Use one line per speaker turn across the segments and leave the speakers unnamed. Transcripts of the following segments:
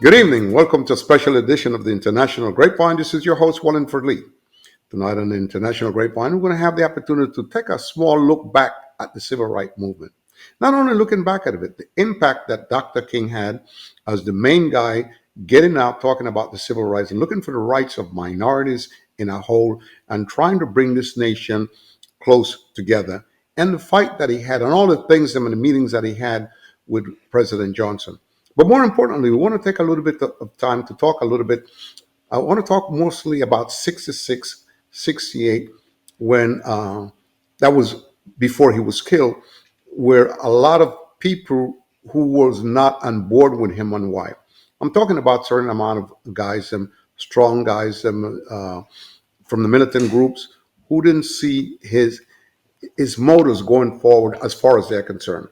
Good evening. Welcome to a special edition of the International Grapevine. This is your host, Wallingford Lee. Tonight on the International Grapevine, we're going to have the opportunity to take a small look back at the civil rights movement. Not only looking back at it, the impact that Dr. King had as the main guy getting out, talking about the civil rights and looking for the rights of minorities in a whole and trying to bring this nation close together. And the fight that he had and all the things and the meetings that he had with President Johnson. But more importantly, we want to take a little bit of time to talk a little bit. I want to talk mostly about 66, 68, when that was before he was killed, where a lot of people who was not on board with him on why. I'm talking about certain amount of guys, strong guys, from the militant groups who didn't see his motives going forward as far as they're concerned.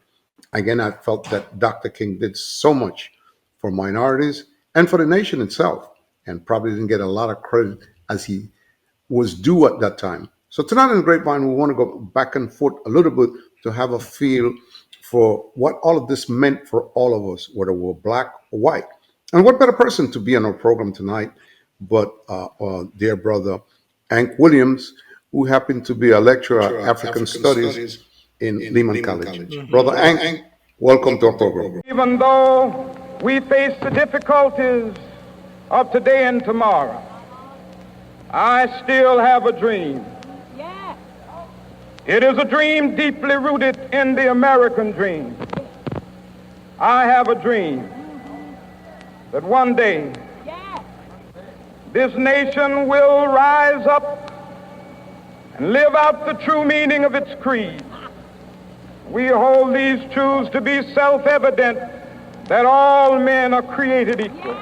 Again, I felt that Dr. King did so much for minorities and for the nation itself, and probably didn't get a lot of credit as he was due at that time. So tonight in the Grapevine, we want to go back and forth a little bit to have a feel for what all of this meant for all of us, whether we're black or white. And what better person to be on our program tonight but our dear brother Hank Williams, who happened to be a lecturer at African Studies in Lehman College. Brother Hank, welcome to our program.
Even though we face the difficulties of today and tomorrow, I still have a dream. Yeah. It is a dream deeply rooted in the American dream. I have a dream that one day this nation will rise up and live out the true meaning of its creed. We hold these truths to be self-evident, that all men are created equal.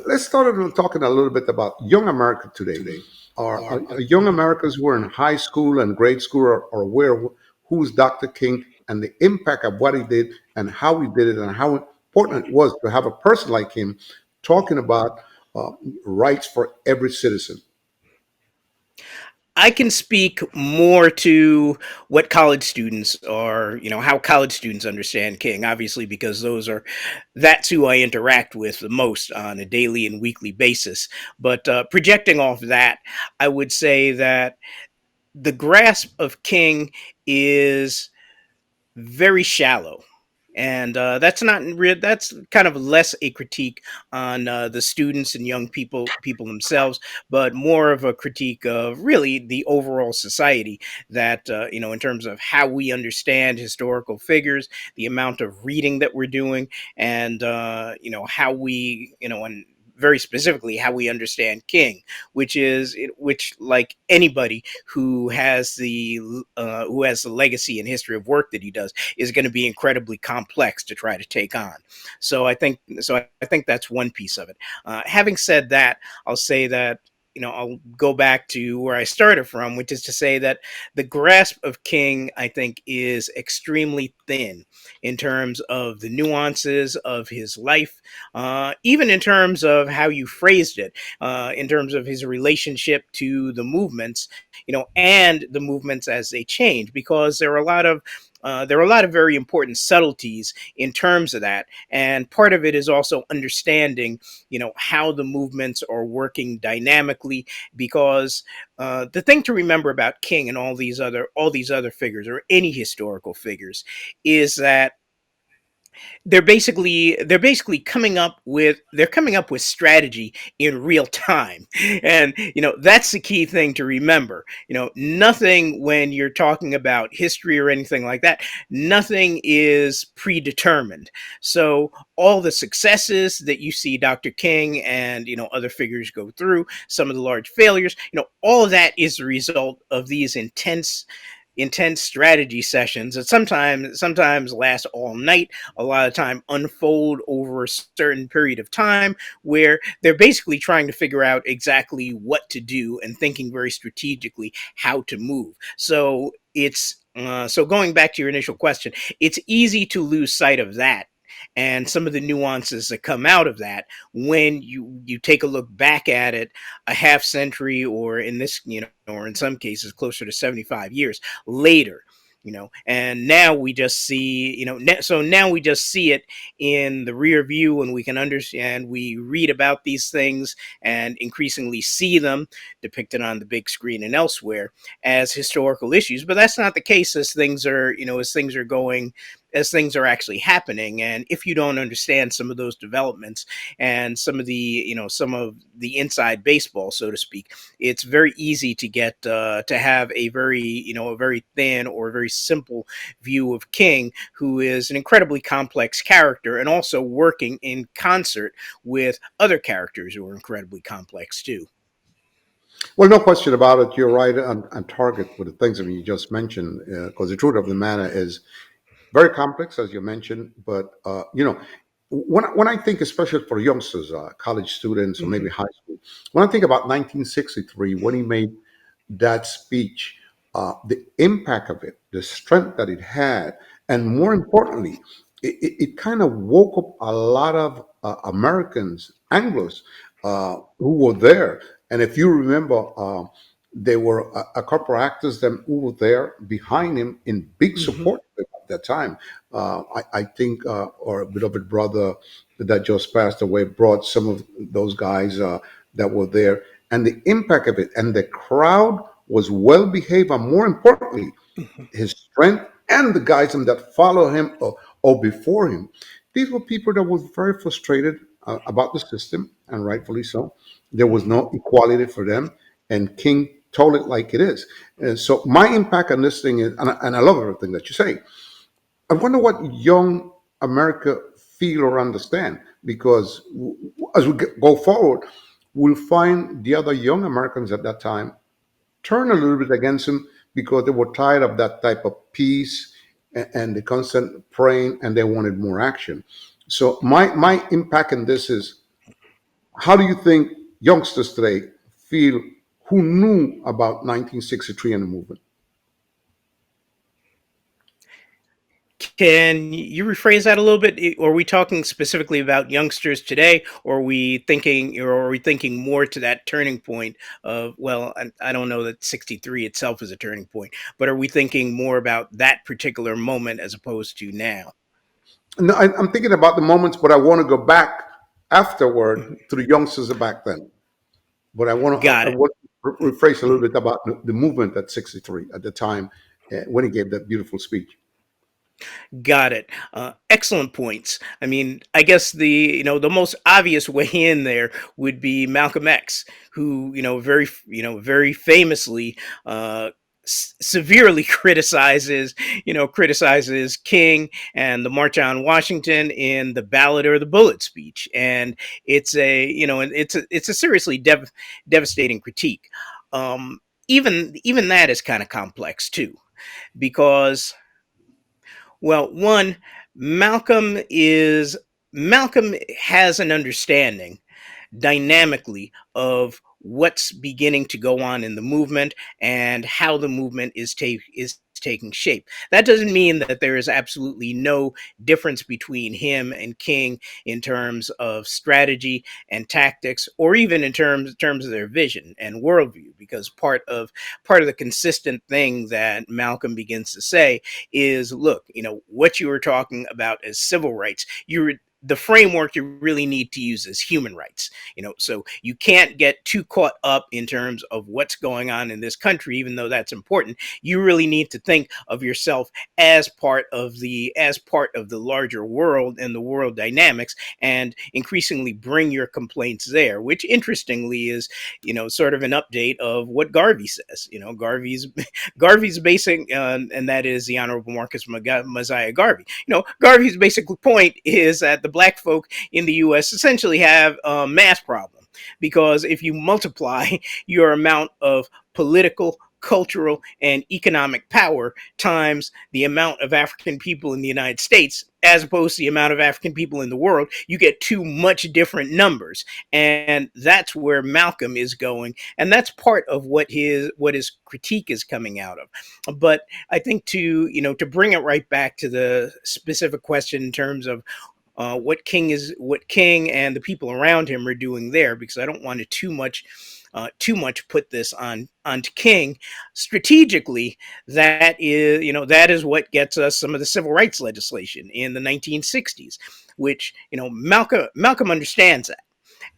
Let's start with talking a little bit about young America today. Are young Americans who are in high school and grade school are aware of who's Dr. King and the impact of what he did and how he did it and how important it was to have a person like him talking about rights for every citizen.
I can speak more to what college students are, how college students understand King, obviously, because that's who I interact with the most on a daily and weekly basis. But projecting off that, I would say that the grasp of King is very shallow. And that's not real. That's kind of less a critique on the students and young people themselves, but more of a critique of really the overall society. That in terms of how we understand historical figures, the amount of reading that we're doing, and how we and very specifically how we understand King, which like anybody who has the legacy and history of work that he does is going to be incredibly complex to try to take on. So I think that's one piece of it. Having said that, I'll say that I'll go back to where I started from, which is to say that the grasp of King, I think, is extremely thin in terms of the nuances of his life, even in terms of how you phrased it, in terms of his relationship to the movements, and the movements as they change, because there are a lot of very important subtleties in terms of that. And part of it is also understanding, how the movements are working dynamically, because the thing to remember about King and all these other figures, or any historical figures, is that they're basically coming up with strategy in real time. And that's the key thing to remember. Nothing, when you're talking about history or anything like that, nothing is predetermined. So all the successes that you see Dr. King and other figures go through, some of the large failures, all of that is the result of these intense strategy sessions that sometimes last all night, a lot of time unfold over a certain period of time, where they're basically trying to figure out exactly what to do and thinking very strategically how to move. So going back to your initial question, it's easy to lose sight of that and some of the nuances that come out of that when you take a look back at it a half century, or in this, or in some cases closer to 75 years later. And now we just see, so now we just see it in the rear view, and we can understand, we read about these things and increasingly see them depicted on the big screen and elsewhere as historical issues. But that's not the case as things are, as things are going, as things are actually happening. And if you don't understand some of those developments and some of the, some of the inside baseball, so to speak, it's very easy to get to have a very, a very thin or a very simple view of King, who is an incredibly complex character and also working in concert with other characters who are incredibly complex too.
Well, no question about it. You're right on target with the things that you just mentioned, because the truth of the matter is very complex, as you mentioned. But when I think, especially for youngsters, college students, or maybe
Hmm.
high school, when I think about 1963, when he made that speech, the impact of it, the strength that it had, and more importantly, it kind of woke up a lot of Americans, Anglos, who were there. And if you remember, there were a couple of actors that who were there behind him in big
Hmm.
support at that time. I think our beloved brother that just passed away brought some of those guys that were there, and the impact of it, and the crowd was well behaved, and more importantly, his strength and the guys that follow him or before him. These were people that were very frustrated about the system, and rightfully so. There was
Hmm.
no equality for them, and King told it like it is. And so my impact on this thing is, and I love everything that you say. I wonder what young America feel or understand, because as we go forward, we'll find the other young Americans at that time turn a little bit against him because they were tired of that type of peace and the constant praying, and they wanted more action. So my impact in this is, how do you think youngsters today feel who knew about 1963 and the movement?
Can you rephrase that a little bit? Are we talking specifically about youngsters today, or are we thinking more to that turning point of, well, I don't know that 63 itself is a turning point, but are we thinking more about that particular moment as opposed to now?
No, I'm thinking about the moments, but I want to go back afterward
Mhm.
to the youngsters of back then. But I
Got it.
want to rephrase a little bit about the movement at 63 at the time when he gave that beautiful speech.
Got it. Excellent points. I mean, I guess the, the most obvious way in there would be Malcolm X, who, very famously severely criticizes King and the March on Washington in the Ballot or the Bullet speech. And it's a, it's a seriously devastating critique. Um, even that is kind of complex too, because, well, one, Malcolm is Malcolm has an understanding dynamically of what's beginning to go on in the movement and how the movement is taking shape. That doesn't mean that there is absolutely no difference between him and King in terms of strategy and tactics, or even in terms of their vision and worldview. Because part of the consistent thing that Malcolm begins to say is, look, what you were talking about as civil rights, the framework you really need to use is human rights. So you can't get too caught up in terms of what's going on in this country, even though that's important. You really need to think of yourself as part of the larger world and the world dynamics, and increasingly bring your complaints there, which interestingly is, sort of an update of what Garvey says. Garvey's basic, and that is the Honorable Marcus Mosiah Garvey. Garvey's basic point is that the black folk in the U.S. essentially have a mass problem, because if you multiply your amount of political, cultural, and economic power times the amount of African people in the United States, as opposed to the amount of African people in the world, you get two much different numbers. And that's where Malcolm is going. And that's part of what his critique is coming out of. But I think to bring it right back to the specific question in terms of what King and the people around him are doing there, because I don't want to too much put this onto King. Strategically, that is what gets us some of the civil rights legislation in the 1960s, which Malcolm understands that,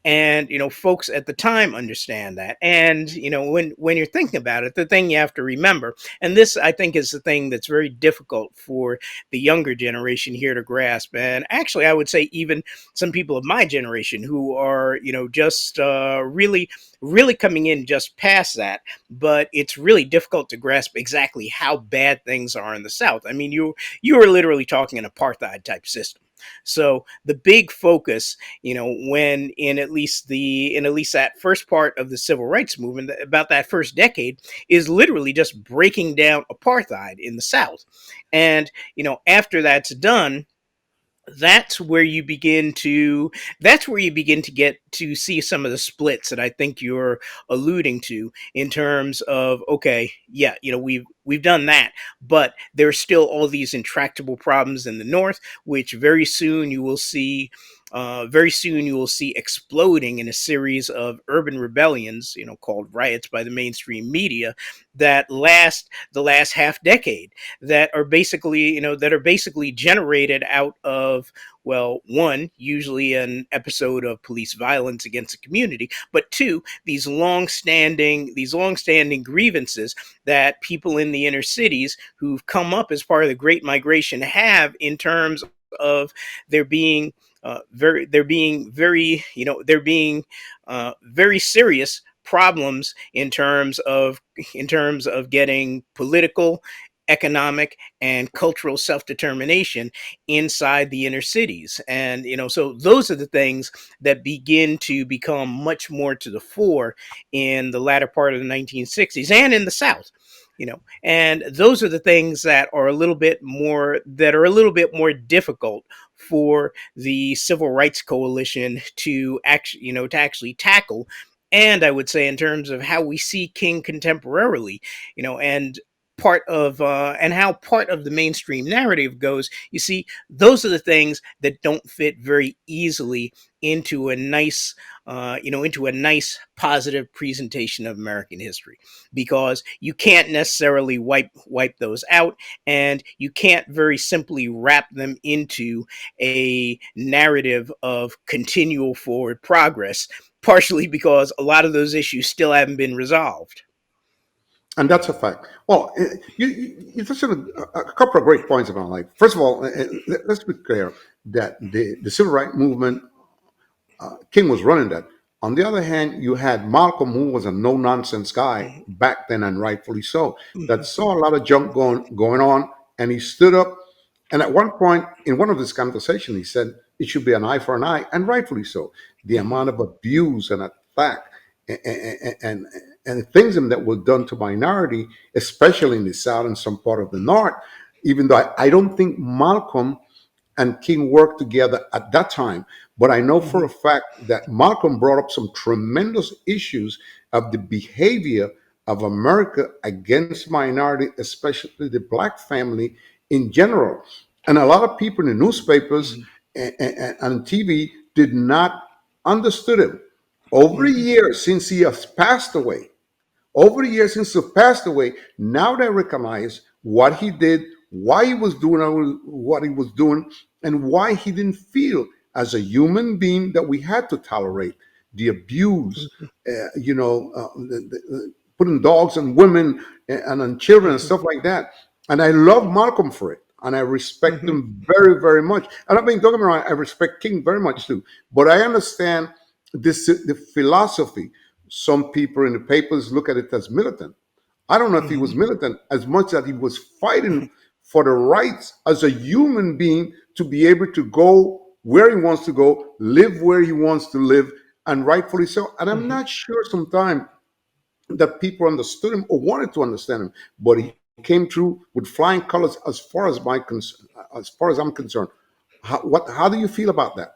and folks at the time understand that. And when you're thinking about it, the thing you have to remember, and this I think is the thing that's very difficult for the younger generation here to grasp, and actually I would say even some people of my generation who are just really coming in just past that, but it's really difficult to grasp exactly how bad things are in the South. I mean, you are literally talking an apartheid type system. So the big focus, when in at least that first part of the civil rights movement, about that first decade, is literally just breaking down apartheid in the South. And after that's done, that's where you begin to get to see some of the splits that I think you're alluding to, in terms of, okay, yeah, we've done that, but there's still all these intractable problems in the North, which very soon you will see exploding in a series of urban rebellions, called riots by the mainstream media, that last the last half decade, that are basically generated out of, well, one, usually an episode of police violence against the community, but two, these long standing grievances that people in the inner cities who've come up as part of the Great Migration have, in terms of there being there being very serious problems in terms of getting political, economic, and cultural self-determination inside the inner cities. And so those are the things that begin to become much more to the fore in the latter part of the 1960s and in the South. And those are the things that are a little bit more difficult for the civil rights coalition to actually tackle. And I would say, in terms of how we see King contemporarily, and how part of the mainstream narrative goes, you see, those are the things that don't fit very easily into a nice positive presentation of American history, because you can't necessarily wipe those out, and you can't very simply wrap them into a narrative of continual forward progress, partially because a lot of those issues still haven't been resolved.
And that's a fact. Well, you touched on a couple of great points about life. First of all, let's be clear that the civil rights movement, King was running that. On the other hand, you had Malcolm, who was a no nonsense guy
Mhm,
back then, and rightfully so, that
mhm,
saw a lot of junk going on, and he stood up. And at one point in one of his conversations, he said it should be an eye for an eye, and rightfully so. The
mhm,
amount of abuse and attack and and things that were done to minority, especially in the South and some part of the North, even though I don't think Malcolm and King worked together at that time. But I know for
mhm,
a fact that Malcolm brought up some tremendous issues of the behavior of America against minority, especially the black family in general. And a lot of people in the newspapers
mhm,
and TV did not understood him. Over the
mhm,
years since he has passed away, over the years since he passed away, now they recognize what he did, why he was doing what he was doing, and why he didn't feel as a human being that we had to tolerate the abuse, putting dogs on women and on children and
mhm,
stuff like that. And I love Malcolm for it. And I respect
mhm,
him very, very much. And I mean, don't get me wrong, I respect King very much too. But I understand the philosophy. Some people in the papers look at it as militant. I don't know if he was
mhm,
militant as much as he was fighting
mhm,
for the rights as a human being to be able to go where he wants to go, live where he wants to live, and rightfully so. And I'm
mhm.
not sure sometimes that people understood him or wanted to understand him, but he came through with flying colors as far as I'm concerned. How do you feel about that?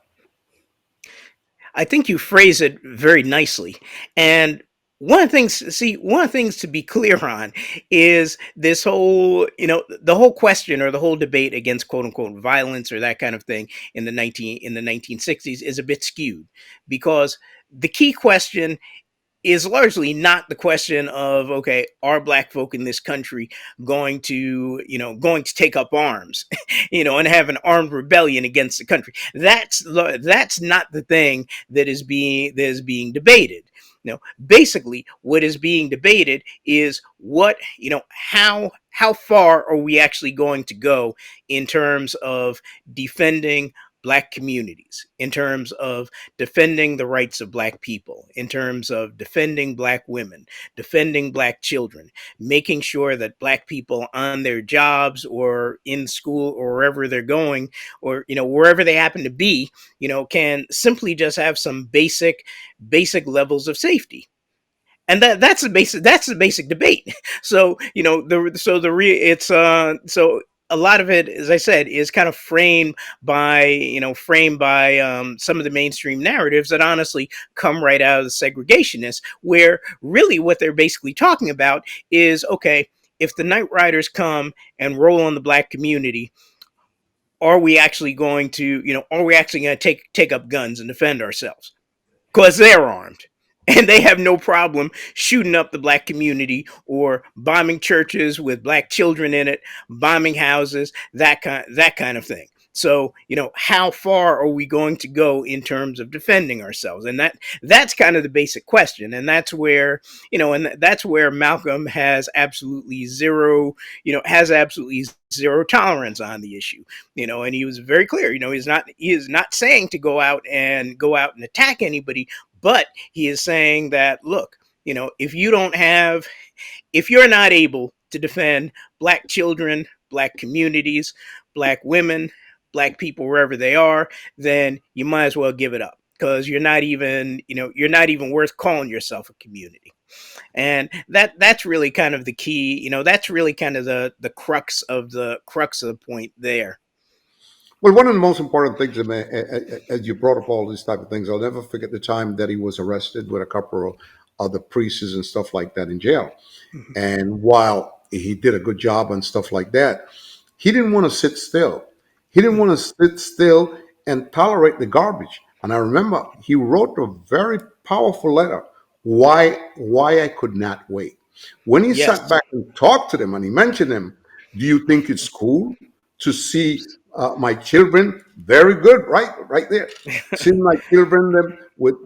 I think you phrase it very nicely. And one of the things to be clear on is this whole, the whole question or the whole debate against quote unquote violence or that kind of thing in the 1960s is a bit skewed, because the key question is largely not the question of, okay, are black folk in this country going to take up arms, and have an armed rebellion against the country. That's not the thing that is being debated. Basically what is being debated is how far are we actually going to go in terms of defending black communities, in terms of defending the rights of black people, in terms of defending black women, defending black children, making sure that black people on their jobs or in school or wherever they're going, or wherever they happen to be, can simply just have some basic levels of safety. And that's the basic debate. So the so the re it's so a lot of it, as I said, is kind of framed by some of the mainstream narratives that honestly come right out of the segregationists, where really what they're basically talking about is, okay, if the night riders come and roll on the black community, are we actually going to take up guns and defend ourselves? Because they're armed and they have no problem shooting up the black community or bombing churches with black children in it, bombing houses, that kind of thing. So, how far are we going to go in terms of defending ourselves? And that's kind of the basic question. And that's where Malcolm has absolutely zero tolerance on the issue. And he was very clear. He is not saying to go out and attack anybody, but he is saying that, look, if you're not able to defend black children, black communities, black women, black people wherever they are, then you might as well give it up, because you're not even worth calling yourself a community. And that's really kind of the key. That's really kind of the crux of the point there.
Well, one of the most important things, as you brought up all these type of things, I'll never forget the time that he was arrested with a couple of other priests and stuff like that in jail.
Mhm.
And while he did a good job and stuff like that, he didn't want to sit still. He didn't want to sit still and tolerate the garbage. And I remember he wrote a very powerful letter, why I could not wait. When he sat
Yes.
back and talked to them and he mentioned them, do you think it's cool to see my children? Very good, right there. Seeing my children them with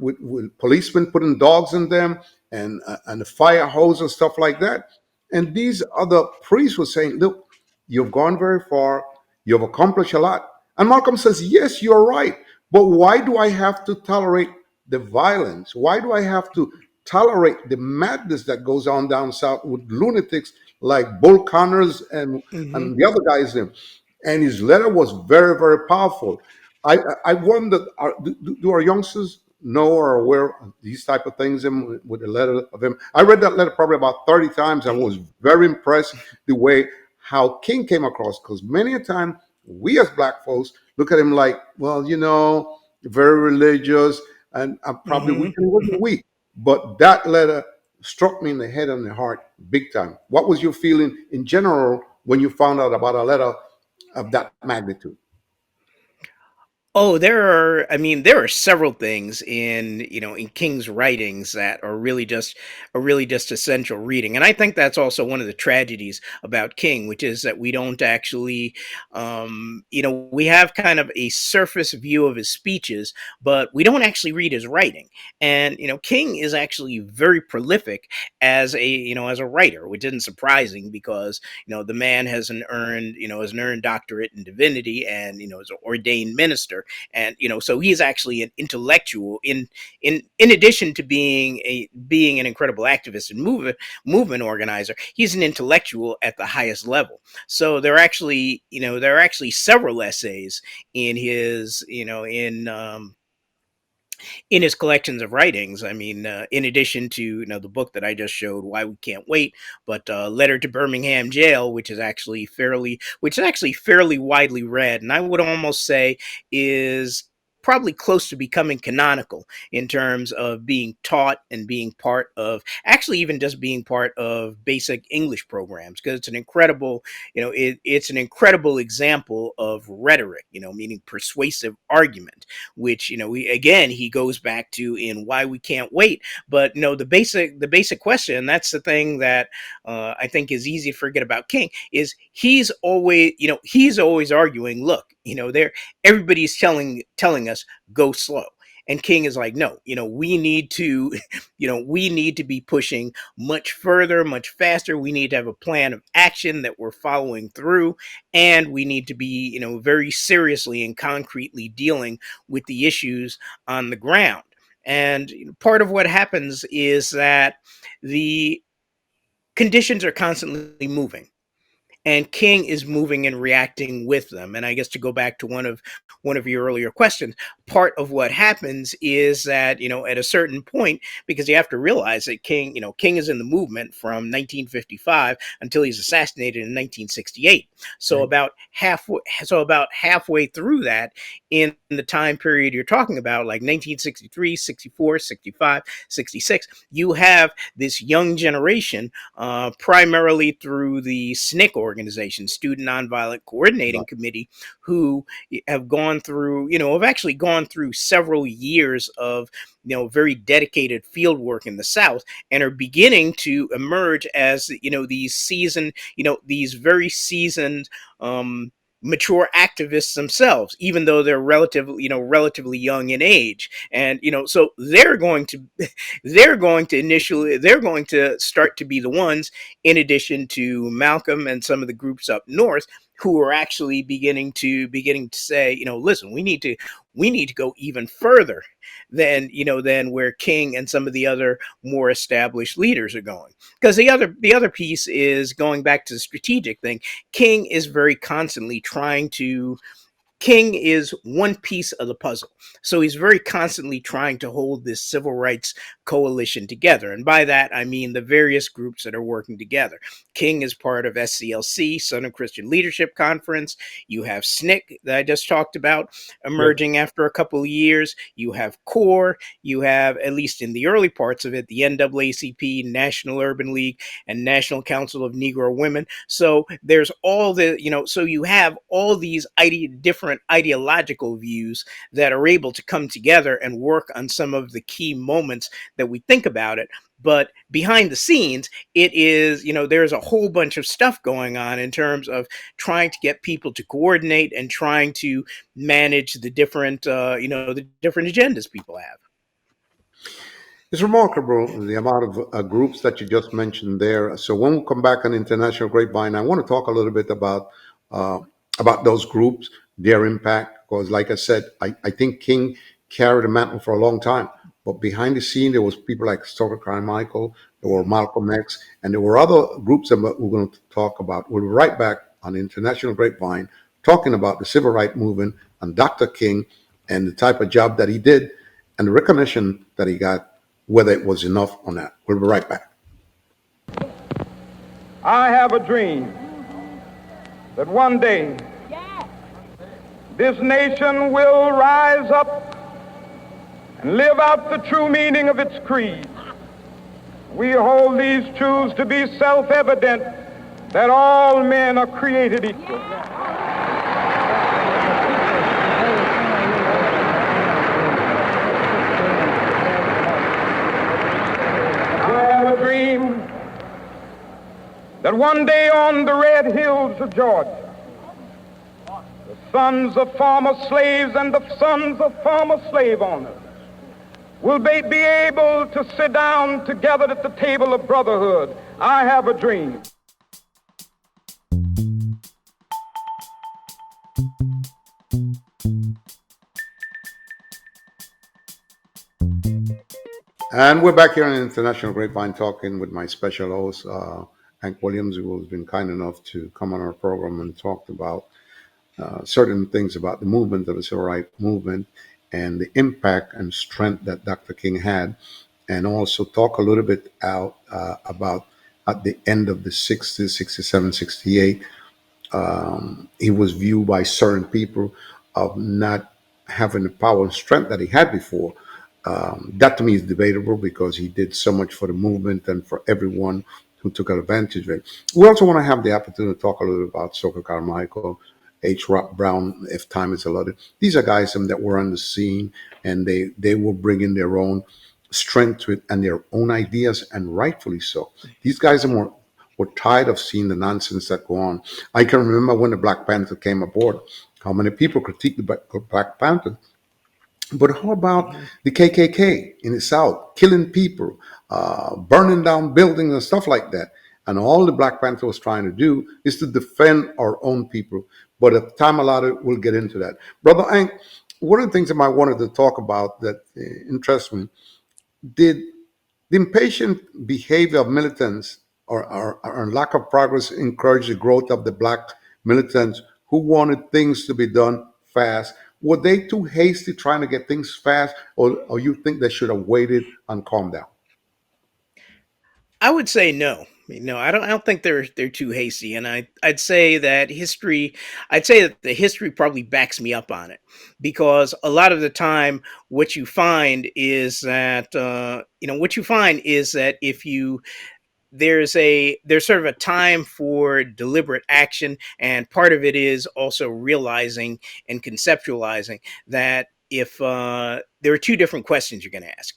policemen putting dogs in them and the fire hose and stuff like that. And these other priests were saying, look, you've gone very far. You've accomplished a lot. And Malcolm says, yes, you're right. But why do I have to tolerate the violence? Why do I have to tolerate the madness that goes on down south with lunatics like Bull Connors
Hmm.
and the other guys there? And his letter was very, very powerful. I wonder, do our youngsters know or aware of these type of things with the letter of him? I read that letter probably about 30 times and was very impressed the way how King came across, because many a time we as black folks look at him like, well, very religious and probably weak,
Hmm.
and he wasn't weak. But that letter struck me in the head and the heart big time. What was your feeling in general when you found out about a letter of that magnitude?
Oh, there are several things in King's writings that are really just essential reading. And I think that's also one of the tragedies about King, which is that we don't actually we have kind of a surface view of his speeches, but we don't actually read his writing. And King is actually very prolific as a writer, which isn't surprising, because the man has an earned doctorate in divinity, and is an ordained minister. And so he's actually an intellectual, in addition to being an incredible activist and movement organizer. He's an intellectual at the highest level. So there are actually several essays in his you know in his collections of writings. I mean, in addition to the book that I just showed, Why We Can't Wait, but Letter to Birmingham Jail, which is actually fairly widely read, and I would almost say is probably close to becoming canonical in terms of being taught and being part of, actually even just being part of basic English programs, because it's an incredible, it's an incredible example of rhetoric, meaning persuasive argument, which, again, he goes back to in Why We Can't Wait. But the basic question, and that's the thing that I think is easy to forget about King, is he's always arguing, look, there, everybody's telling us go slow. And King is like, no, we need to, we need to be pushing much further, much faster. We need to have a plan of action that we're following through, and we need to be, very seriously and concretely dealing with the issues on the ground. And part of what happens is that the conditions are constantly moving, and King is moving and reacting with them. And I guess to go back to one of your earlier questions, part of what happens is that, at a certain point, because you have to realize that King is in the movement from 1955 until he's assassinated in 1968. So
Right.
about halfway through that, in the time period you're talking about, like 1963, 64, 65, 66, you have this young generation, primarily through the SNCC organization, Student Nonviolent Coordinating
Right.
Committee, who have actually gone through several years of, very dedicated field work in the South, and are beginning to emerge as, these very seasoned, mature activists themselves, even though they're relatively young in age. And so they're going to start to be the ones, in addition to Malcolm and some of the groups up north, who are actually beginning to say, listen, we need to go even further than where King and some of the other more established leaders are going. Because the other piece is going back to the strategic thing. King is very constantly trying to King is one piece of the puzzle. So he's very constantly trying to hold this civil rights coalition together. And by that, I mean the various groups that are working together. King is part of SCLC, Southern Christian Leadership Conference. You have SNCC that I just talked about,
Yes.
emerging after a couple of years. You have CORE. You have, at least in the early parts of it, the NAACP, National Urban League, and National Council of Negro Women. So there's so you have all these different ideological views that are able to come together and work on some of the key moments that we think about it. But behind the scenes, it is, there's a whole bunch of stuff going on in terms of trying to get people to coordinate and trying to manage the different agendas people have.
It's remarkable the amount of groups that you just mentioned there. So when we come back on International Grapevine, I want to talk a little bit uh, about those groups, their impact. Because, like I said, I think King carried a mantle for a long time, but behind the scene there was people like Stoker Carmichael, there were Malcolm X, and there were other groups that we're going to talk about. We'll be right back on International Grapevine, talking about the civil rights movement and Dr. King and the type of job that he did and the recognition that he got, whether it was enough or not. We'll be right back.
I have a dream that one day this nation will rise up and live out the true meaning of its creed. We hold these truths to be self-evident, that all men are created equal. I have a dream that one day on the red hills of Georgia, the sons of former slaves and the sons of former slave owners will be able to sit down together at the table of brotherhood. I have a dream.
And we're back here on International Grapevine talking with my special host, Hank Williams, who has been kind enough to come on our program and talk about certain things about the movement of the civil rights movement and the impact and strength that Dr. King had, and also talk a little bit out about at the end of the 60s, 67, 68, he was viewed by certain people of not having the power and strength that he had before. That to me is debatable because he did so much for the movement and for everyone who took advantage of it. We also want to have the opportunity to talk a little about Soka Carmichael, H. Rock Brown, if time is allotted. These are guys that were on the scene and they will bring in their own strength to it and their own ideas, and rightfully so. These guys are more were tired of seeing the nonsense that go on. I can remember when the Black Panther came aboard, how many people critiqued the Black Panther. But how about
Mhm.
the KKK in the South, killing people, burning down buildings and stuff like that? And all the Black Panther was trying to do is to defend our own people. But if time allotted, we'll get into that. Brother Hank, one of the things that I wanted to talk about that interests me, did the impatient behavior of militants or lack of progress encourage the growth of the black militants who wanted things to be done fast? Were they too hasty trying to get things fast, or you think they should have waited and calmed down?
I would say no. No, I don't think they're too hasty, and I'd say that history. I'd say that the history probably backs me up on it, because a lot of the time, what you find is that what you find is that if you there's sort of a time for deliberate action, and part of it is also realizing and conceptualizing that if there are two different questions you're going to ask.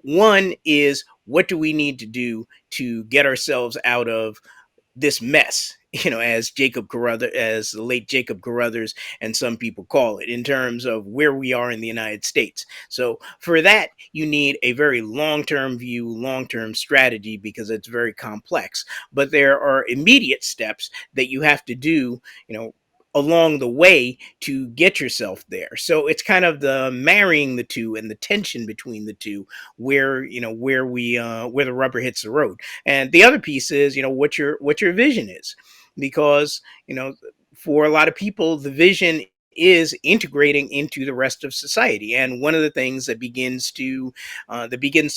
One is, what do we need to do to get ourselves out of this mess, as the late Jacob Carruthers and some people call it, in terms of where we are in the United States. So for that, you need a very long-term view, long-term strategy, because it's very complex. But there are immediate steps that you have to do, along the way to get yourself there. So it's kind of the marrying the two and the tension between the two, where the rubber hits the road. And the other piece is, what your vision is, because for a lot of people, the vision is integrating into the rest of society. And one of the things that begins to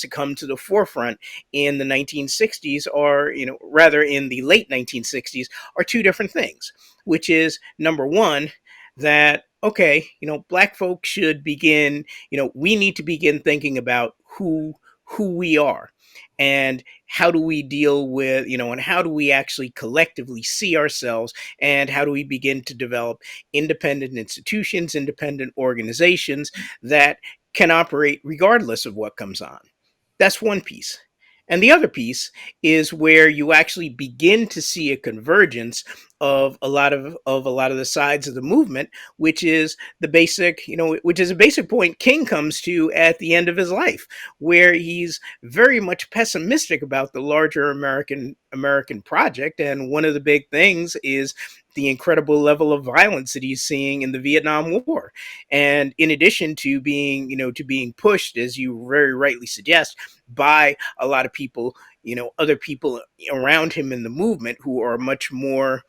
come to the forefront in the 1960s, or rather in the late 1960s, are two different things, which is, number one, that okay, black folks should begin, we need to begin thinking about who we are, and how do we deal with, and how do we actually collectively see ourselves, and how do we begin to develop independent institutions, independent organizations that can operate regardless of what comes on. That's one piece. And the other piece is where you actually begin to see a convergence of a lot of the sides of the movement, which is which is a basic point King comes to at the end of his life, where he's very much pessimistic about the larger American project. And one of the big things is the incredible level of violence that he's seeing in the Vietnam War. And in addition to being pushed, as you very rightly suggest, by a lot of people, other people around him in the movement who are much more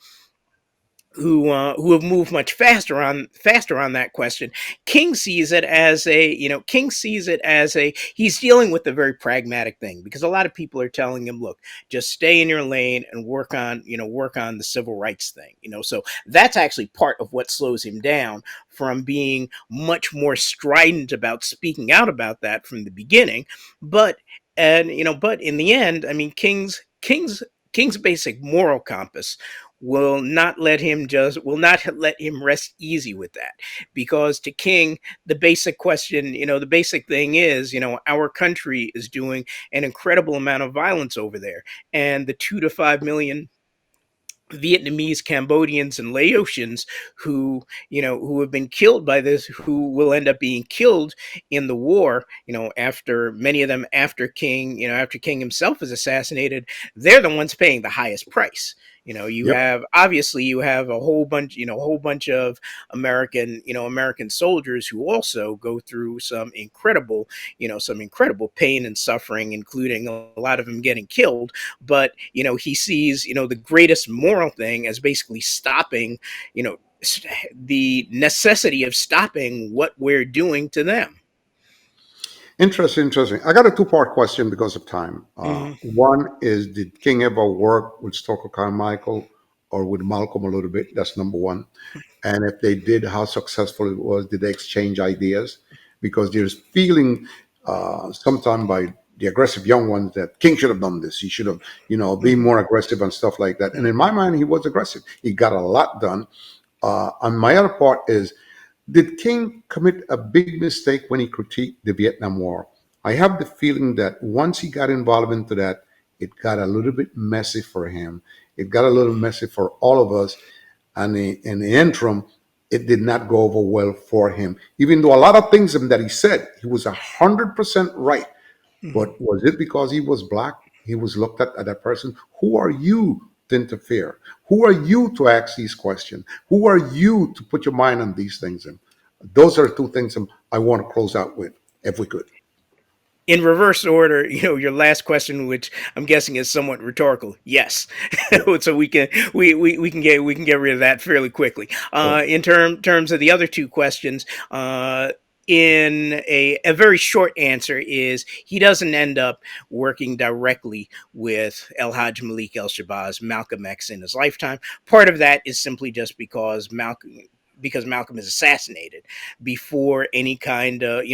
who have moved much faster on that question. King sees it as a he's dealing with a very pragmatic thing, because a lot of people are telling him, look, just stay in your lane and work on the civil rights thing. So that's actually part of what slows him down from being much more strident about speaking out about that from the beginning. But in the end, I mean, King's basic moral compass will not let him rest easy with that, because to King, the basic thing is, our country is doing an incredible amount of violence over there, and the 2 to 5 million Vietnamese, Cambodians, and Laotians who have been killed by this, who will end up being killed in the war. After many of them, after King himself is assassinated, they're the ones paying the highest price.
Yep.
You have a whole bunch of American soldiers who also go through some incredible pain and suffering, including a lot of them getting killed. But he sees the greatest moral thing as basically stopping, you know the necessity of stopping what we're doing to them.
Interesting, interesting. I got a two-part question because of time.
Hmm.
One is, did King ever work with Stoker Carmichael, or with Malcolm a little bit. That's number one. And if they did, how successful it was. Did they exchange ideas? Because there's feeling sometimes by the aggressive young ones that King should have done this. He should have, been
Mhm.
more aggressive and stuff like that. And in my mind, he was aggressive. He got a lot done. On my other part is, did King commit a big mistake when he critiqued the Vietnam War? I have the feeling that once he got involved into that, it got a little bit messy for him. It got a little messy for all of us. And in the interim, it did not go over well for him. Even though a lot of things that he said, he was 100% right.
Mhm.
But was it because he was black? He was looked at as that person. Who are you to interfere? Who are you to ask these questions? Who are you to put your mind on these things? And those are two things I want to close out with, if we could.
In reverse order, your last question, which I'm guessing is somewhat rhetorical. Yes,
Yeah.
so we can get rid of that fairly quickly.
So
In terms of the other two questions, in a very short answer is he doesn't end up working directly with El Hajj Malik El Shabazz, Malcolm X in his lifetime. Part of that is simply just because Malcolm is assassinated before any kind of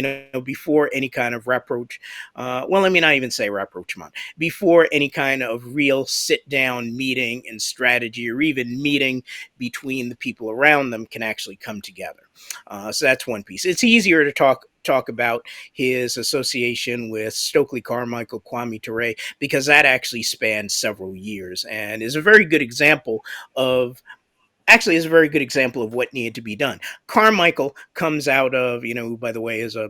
before any kind of reproach. Well, let me not even say rapprochement, before any kind of real sit down meeting and strategy, or even meeting between the people around them, can actually come together. So that's one piece. It's easier to talk about his association with Stokely Carmichael, Kwame Ture, because that actually spans several years and is a very good example of actually is a very good example of what needed to be done. Carmichael comes out of, who by the way is a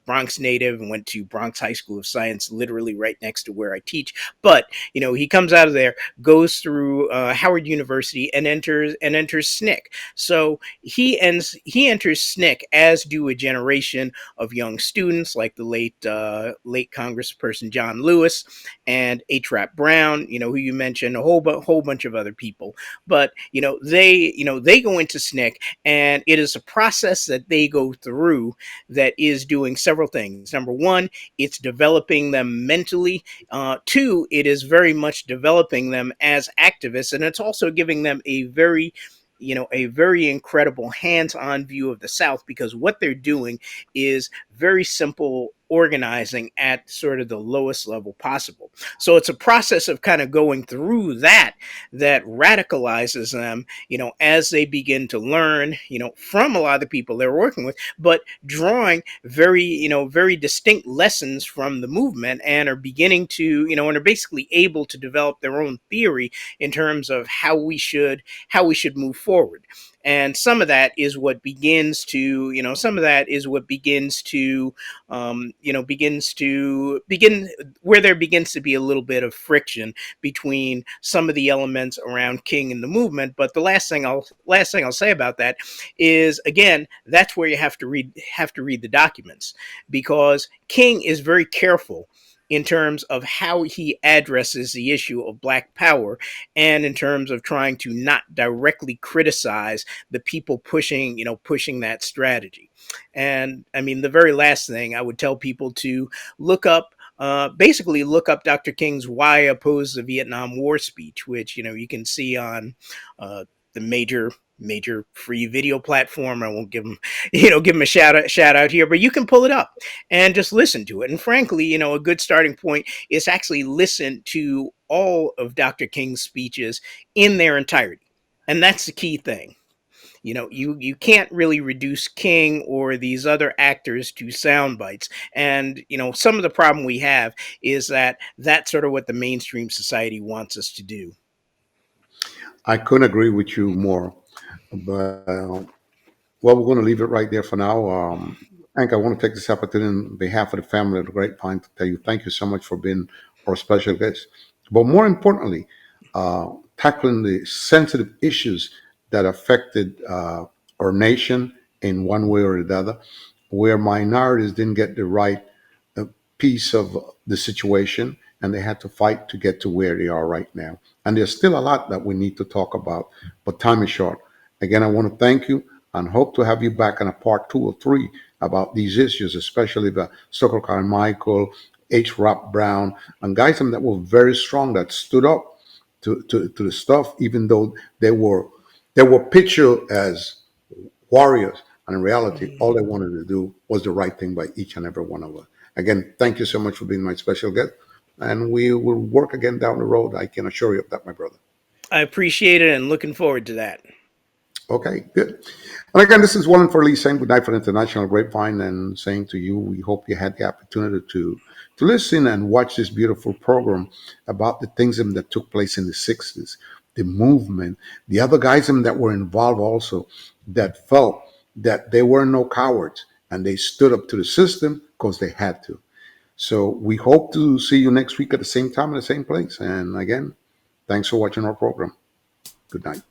Bronx native and went to Bronx High School of Science, literally right next to where I teach. But he comes out of there, goes through Howard University, and enters SNCC. So he enters SNCC, as do a generation of young students like the late Congressperson John Lewis and H. Rap Brown, who you mentioned, a whole bunch of other people. But they go into SNCC, and it is a process that they go through that is doing several things. Number one, it's developing them mentally. Two, it is very much developing them as activists, and it's also giving them a very incredible hands-on view of the South, because what they're doing is very simple organizing at sort of the lowest level possible. So it's a process of kind of going through that radicalizes them, as they begin to learn, from a lot of the people they're working with, but drawing very distinct lessons from the movement, and are beginning to, and are basically able to develop their own theory in terms of how we should move forward. And some of that is what begins to, some of that is what begins to, begin where there begins to be a little bit of friction between some of the elements around King and the movement. But the last thing I'll say about that is, again, that's where you have to read the documents, because King is very careful in terms of how he addresses the issue of black power, and in terms of trying to not directly criticize the people pushing that strategy. And I mean, the very last thing I would tell people to look up, basically look up Dr. King's "Why I Oppose the Vietnam War" speech, which you can see on the major free video platform. I won't give him a shout out here, but you can pull it up and just listen to it. And frankly, a good starting point is actually listen to all of Dr. King's speeches in their entirety. And that's the key thing. You can't really reduce King or these other actors to sound bites. And some of the problem we have is that that's sort of what the mainstream society wants us to do.
I couldn't agree with you more. But well, we're going to leave it right there for now. Hank, I want to take this opportunity on behalf of the family of the Grapevine to tell you thank you so much for being our special guest. But more importantly, tackling the sensitive issues that affected our nation in one way or the other, where minorities didn't get the right uh, piece of the situation, and they had to fight to get to where they are right now. And there's still a lot that we need to talk about, but time is short. Again, I want to thank you and hope to have you back in a part two or three about these issues, especially the Stoker Carmichael, H. Rap Brown, and guys that were very strong that stood up to the stuff, even though they were pictured as warriors. And in reality, all they wanted to do was the right thing by each and every one of us. Again, thank you so much for being my special guest. And we will work again down the road. I can assure you of that, my brother.
I appreciate it and looking forward to that.
Okay, good. And again, this is Wallen for Lee saying goodnight for the International Grapevine and saying to you, we hope you had the opportunity to listen and watch this beautiful program about the things that took place in the 60s, the movement, the other guys that were involved also that felt that they were no cowards and they stood up to the system because they had to. So we hope to see you next week at the same time in the same place. And again, thanks for watching our program. Good night.